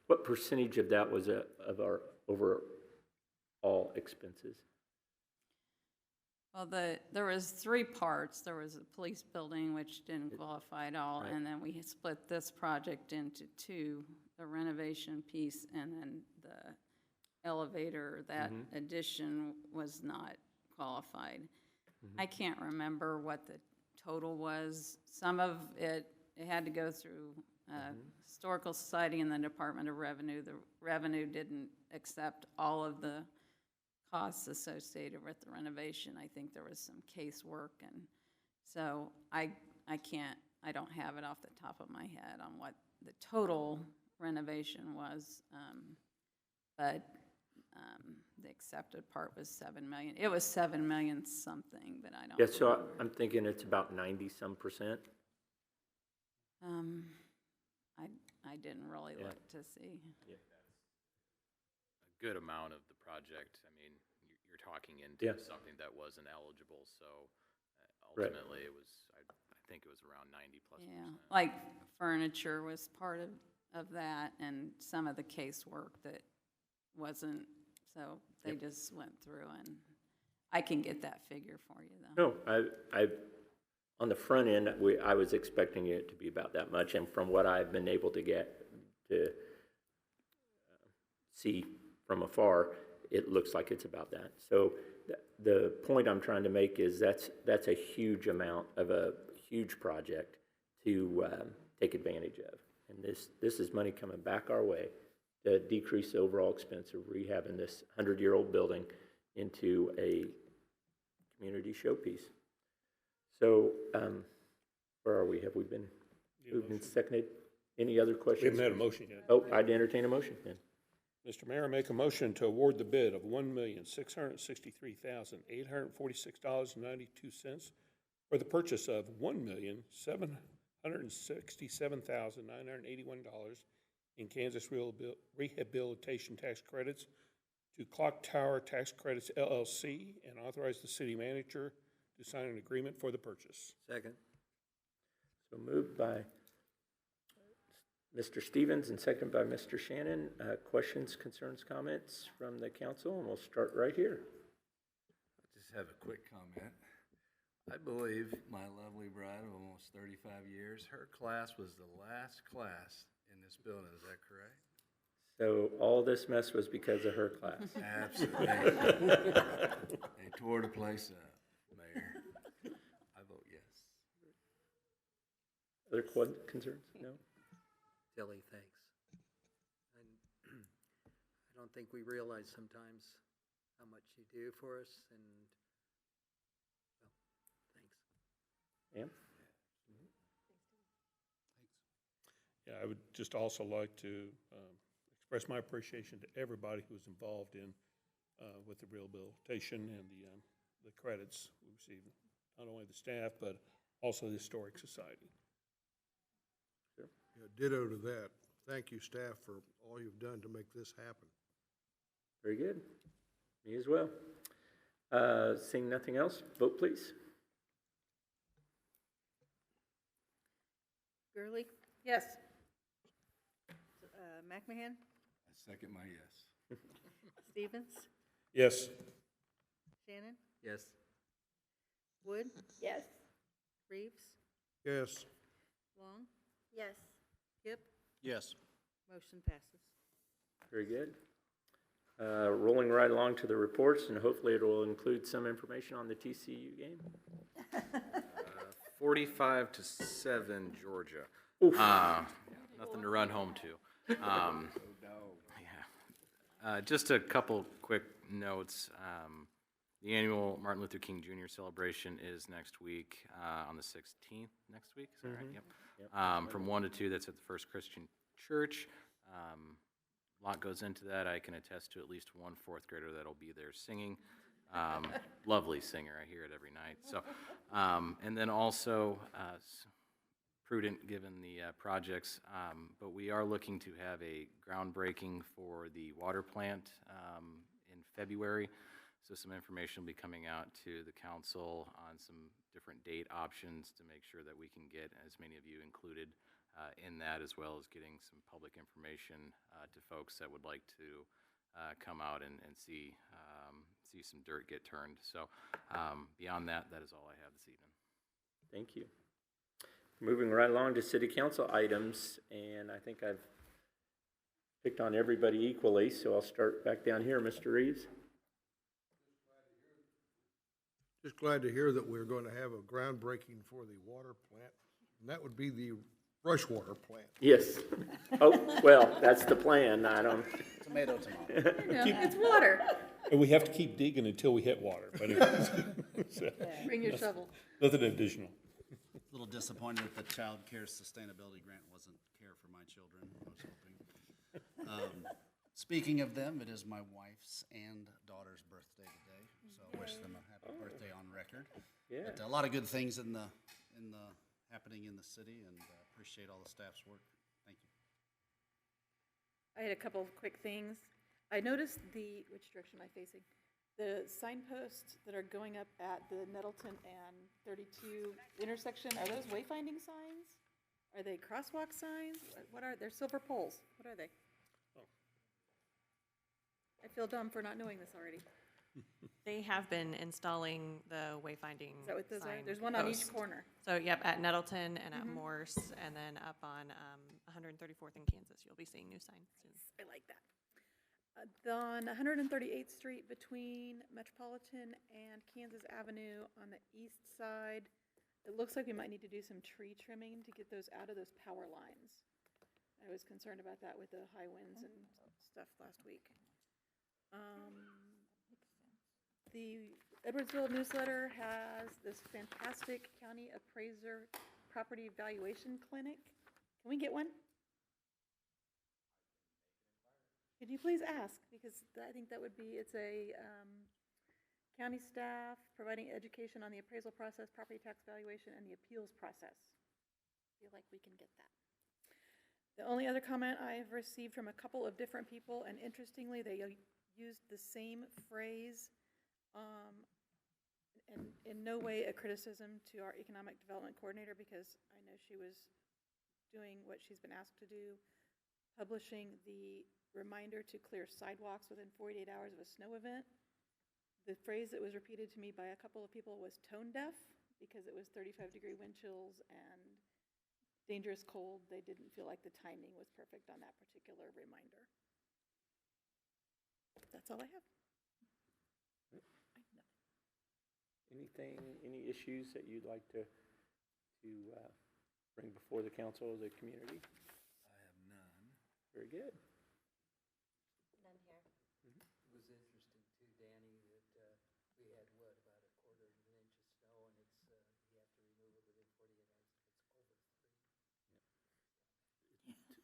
What percentage of that was of our overall expenses? Well, there was three parts. There was a police building, which didn't qualify at all, Right. and then we split this project into two, the renovation piece and then the elevator. That addition was not qualified. I can't remember what the total was. Some of it had to go through Historical Society and the Department of Revenue. The revenue didn't accept all of the costs associated with the renovation. I think there was some casework, and so I don't have it off the top of my head on what the total renovation was, but the accepted part was 7 million. It was 7 million something, but I don't. Yeah, so I'm thinking it's about 90-some%. I didn't really look to see. Yeah. A good amount of the project. I mean, you're talking into Yeah. something that wasn't eligible, so Right. ultimately it was, I think it was around 90+%. Yeah, like furniture was part of that, and some of the casework that wasn't, so they just went through, and I can get that figure for you, though. No, I on the front end, I was expecting it to be about that much, and from what I've been able to get to see from afar, it looks like it's about that. So the point I'm trying to make is that's a huge amount of a huge project to take advantage of, and this is money coming back our way to decrease the overall expense of rehabbing this 100-year-old building into a community showpiece. So, where are we? Have we been moved and seconded? Any other We questions? haven't had a motion yet. Oh, I'd entertain a motion then. Mr. Mayor, I make a motion to award the bid of $1,663,846.92 for the purchase of $1,767,981 in Kansas Rehabilitation Tax Credits to Clock Tower Tax Credits LLC and authorize the city manager to sign an agreement for the purchase. Second. So moved by Mr. Stevens and seconded by Mr. Shannon. Questions, concerns, comments from the council, and we'll start right here. I just have a quick comment. I believe my lovely bride of almost 35 years, her class was the last class in this building. Is that correct? So all this mess was because of her class. Absolutely. They tore the place up, Mayor. I vote yes. Other concerns? No? Tilly, thanks. And I don't think we realize sometimes how much you do for us, and, well, thanks. Yeah? Yeah, I would just also like to express my appreciation to everybody who was involved in with the rehabilitation and the credits we received, not only the staff, but also the Historic Society. Yeah, ditto to that. Thank you, staff, for all you've done to make this happen. Very good. Me as well. Seeing nothing else, vote please. Gurley? Yes. McMahon? I second my yes. Stevens? Yes. Shannon? Yes. Wood? Yes. Reeves? Yes, Long? Yes. Kip? Yes. Motion passes. Very good. Rolling right along to the reports, and hopefully it will include some information on the TCU game. 45-7 Georgia. Oof. Nothing to run home to. Just a couple quick notes. The annual Martin Luther King Jr. celebration is next week on the 16th. Next week, is that right? Yep. From 1 to 2, that's at the First Christian Church. A lot goes into that. I can attest to at least one fourth grader that'll be there singing. Lovely singer. I hear it every night. So, and then also prudent given the projects, but we are looking to have a groundbreaking for the water plant in February. So some information will be coming out to the council on some different date options to make sure that we can get as many of you included in that, as well as getting some public information to folks that would like to come out and see some dirt get turned. So beyond that, that is all I have this evening. Thank you. Moving right along to city council items, and I think I've picked on everybody equally, so I'll start back down here, Mr. Reeves. Just glad to hear that we're going to have a groundbreaking for the water plant, and that would be the brush water plant. Yes. Oh, well, that's the plan. I don't, Tomato, tomato. It's water. And we have to keep digging until we hit water, but anyways, so, Bring your shovel. nothing additional. A little disappointed that the Child Care Sustainability Grant wasn't Care for My Children, I was hoping. Speaking of them, it is my wife's and daughter's birthday today, so I wish them a happy birthday on record. yeah. But a lot of good things happening in the city, and appreciate all the staff's work. Thank you. I had a couple of quick things. I noticed which direction am I facing? The signposts that are going up at the Nettleton and 32 intersection, are those wayfinding signs? Are they crosswalk signs? What are, they're silver poles. What are they? I feel dumb for not knowing this already. They have been installing the wayfinding Is that what those are? sign There's one on each posts. corner. So, yep, at Nettleton and at Morse, and then up on 134th in Kansas, you'll be seeing new signs soon. I like that. On 138th Street between Metropolitan and Kansas Avenue on the east side, it looks like we might need to do some tree trimming to get those out of those power lines. I was concerned about that with the high winds and stuff last week. The Edwardsville newsletter has this fantastic county appraiser property valuation clinic. Can we get one? Could you please ask? Because I think that would be, it's a county staff providing education on the appraisal process, property tax valuation, and the appeals process. I feel like we can get that. The only other comment I have received from a couple of different people, and interestingly, they used the same phrase, and in no way a criticism to our economic development coordinator, because I know she was doing what she's been asked to do, publishing the reminder to clear sidewalks within 48 hours of a snow event. The phrase that was repeated to me by a couple of people was tone deaf, because it was 35-degree wind chills and dangerous cold. They didn't feel like the timing was perfect on that particular reminder. That's all I have. Anything, any issues that you'd like to bring before the council or the community? I have none. Very good. It was interesting too, Danny, that we had, what, about a quarter of an inch of snow, and it's, you have to remove it within 48 hours if it's over 3.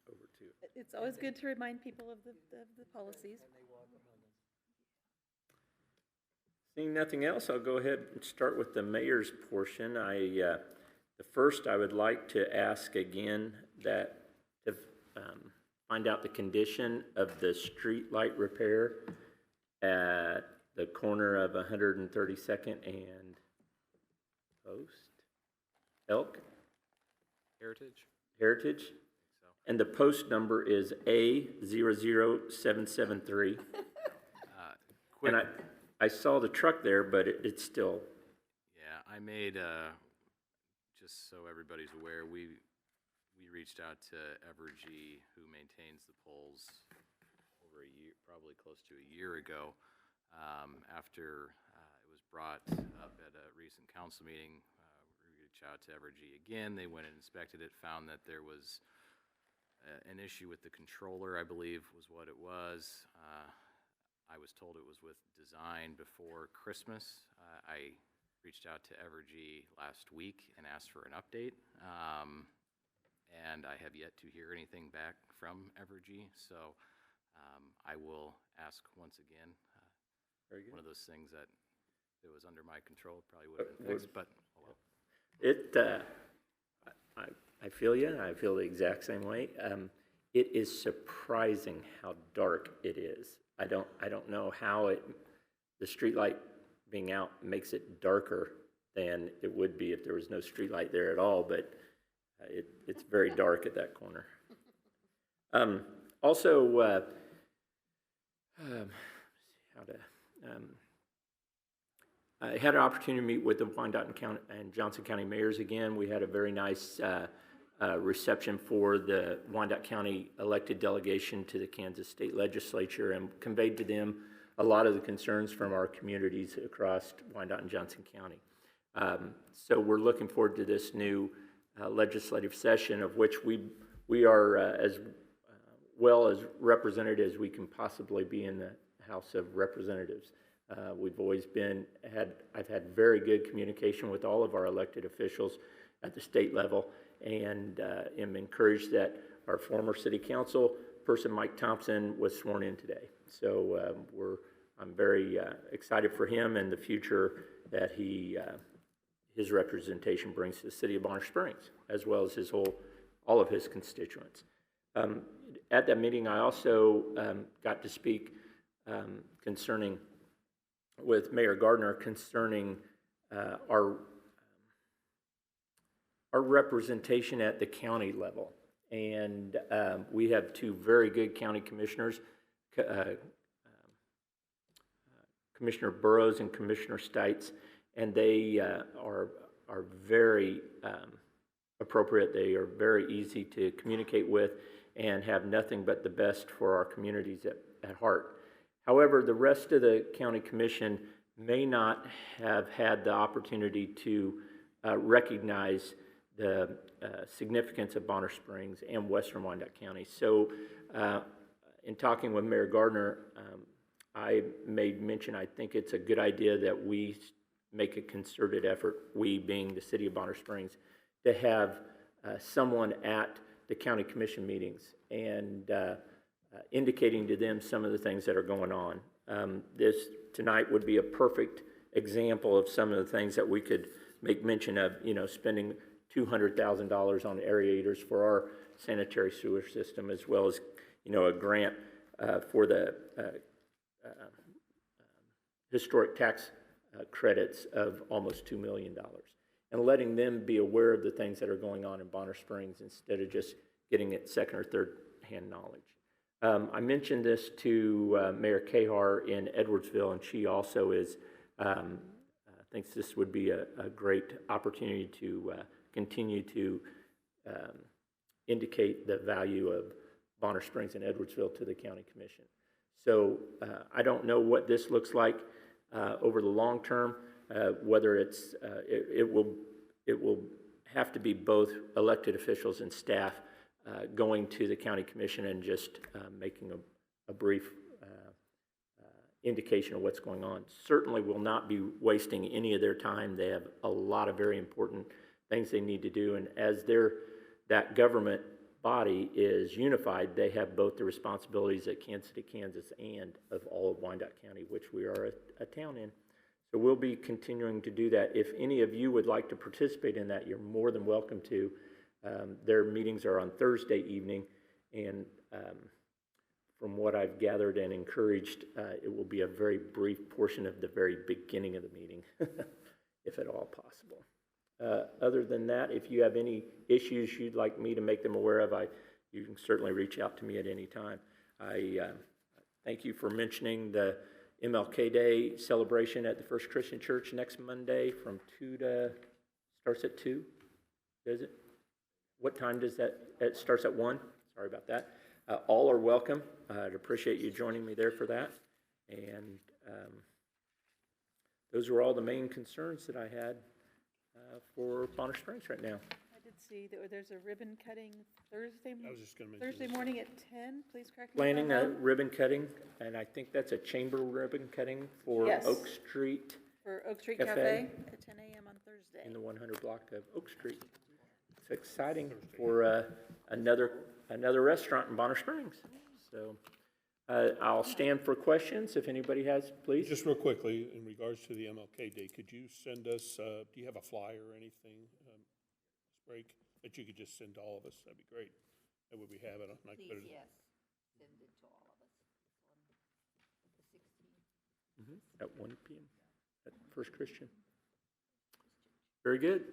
Over two. It's always good to remind people of the policies. And they walk a million. Seeing nothing else, I'll go ahead and start with the mayor's portion. The first, I would like to ask again that to find out the condition of the street light repair at the corner of 132nd and Post, Elk, Heritage. And the post number is A00773. And I saw the truck there, but it's still. Yeah, I made, just so everybody's aware, we reached out to Evergy, who maintains the poles, over a year, probably close to a year ago, after it was brought up at a recent council meeting. We reached out to Evergy again. They went and inspected it, found that there was an issue with the controller, I believe was what it was. I was told it was with design before Christmas. I reached out to Evergy last week and asked for an update, and I have yet to hear anything back from Evergy, so I will ask once again. Very good. One of those things that if it was under my control probably would have been fixed, but oh well. I feel you, and I feel the exact same way. It is surprising how dark it is. I don't know how the street light being out makes it darker than it would be if there was no street light there at all, but It's very dark at that corner. Also, I had an opportunity to meet with the Wyandotte County and Johnson County mayors again. We had a very nice reception for the Wyandotte County elected delegation to the Kansas State Legislature and conveyed to them a lot of the concerns from our communities across Wyandotte and Johnson County. So we're looking forward to this new legislative session, of which we are as well as represented as we can possibly be in the House of Representatives. We've always I've had very good communication with all of our elected officials at the state level, and am encouraged that our former city council person, Mike Thompson, was sworn in today. So I'm very excited for him and the future that his representation brings to the city of Bonner Springs, as well as all of his constituents. At that meeting, I also got to speak with Mayor Gardner concerning our representation at the county level. And we have two very good county commissioners, Commissioner Burrows and Commissioner Stites, and they are very appropriate. They are very easy to communicate with and have nothing but the best for our communities at heart. However, the rest of the county commission may not have had the opportunity to recognize the significance of Bonner Springs and Western Wyandotte County. So in talking with Mayor Gardner, I made mention, I think it's a good idea that we make a concerted effort, we being the city of Bonner Springs, to have someone at the county commission meetings and indicating to them some of the things that are going on. This tonight would be a perfect example of some of the things that we could make mention of, spending $200,000 on aerators for our sanitary sewer system, as well as, a grant for the historic tax credits of almost $2 million, and letting them be aware of the things that are going on in Bonner Springs instead of just getting it second or third hand knowledge. I mentioned this to Mayor Kahar in Edwardsville, and she also thinks this would be a great opportunity to continue to indicate the value of Bonner Springs and Edwardsville to the county commission. So I don't know what this looks like over the long term, whether it will have to be both elected officials and staff going to the county commission and just making a brief indication of what's going on. Certainly will not be wasting any of their time. They have a lot of very important things they need to do, and as that government body is unified, they have both the responsibilities at Kansas City, Kansas, and of all of Wyandotte County, which we are a town in. So we'll be continuing to do that. If any of you would like to participate in that, you're more than welcome to. Their meetings are on Thursday evening, and from what I've gathered and encouraged, it will be a very brief portion of the very beginning of the meeting, if at all possible. Other than that, if you have any issues you'd like me to make them aware of, you can certainly reach out to me at any time. I thank you for mentioning the MLK Day celebration at the First Christian Church next Monday from 2 to, starts at 2, does it? What time does that, it starts at 1? Sorry about that. All are welcome. I'd appreciate you joining me there for that. And those were all the main concerns that I had for Bonner Springs right now. I did see that there's a ribbon cutting Thursday I was just going to mention Thursday this. morning at 10. Please correct me. Planning a ribbon cutting, and I think that's a chamber ribbon cutting for Yes. Oak Street For Oak Street Cafe. Cafe at 10 a.m. on Thursday. in the 100 block of Oak Street. It's exciting for another restaurant in Bonner Springs. So I'll stand for questions if anybody has, please. Just real quickly, in regards to the MLK Day, could you send us, do you have a flyer or anything, break, that you could just send to all of us? That'd be great. That way we have it. I can put it. Yes, send it to all of us. On the 16th. At 1 p.m. at First Christian. Very good.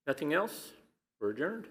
Nothing else? We're adjourned.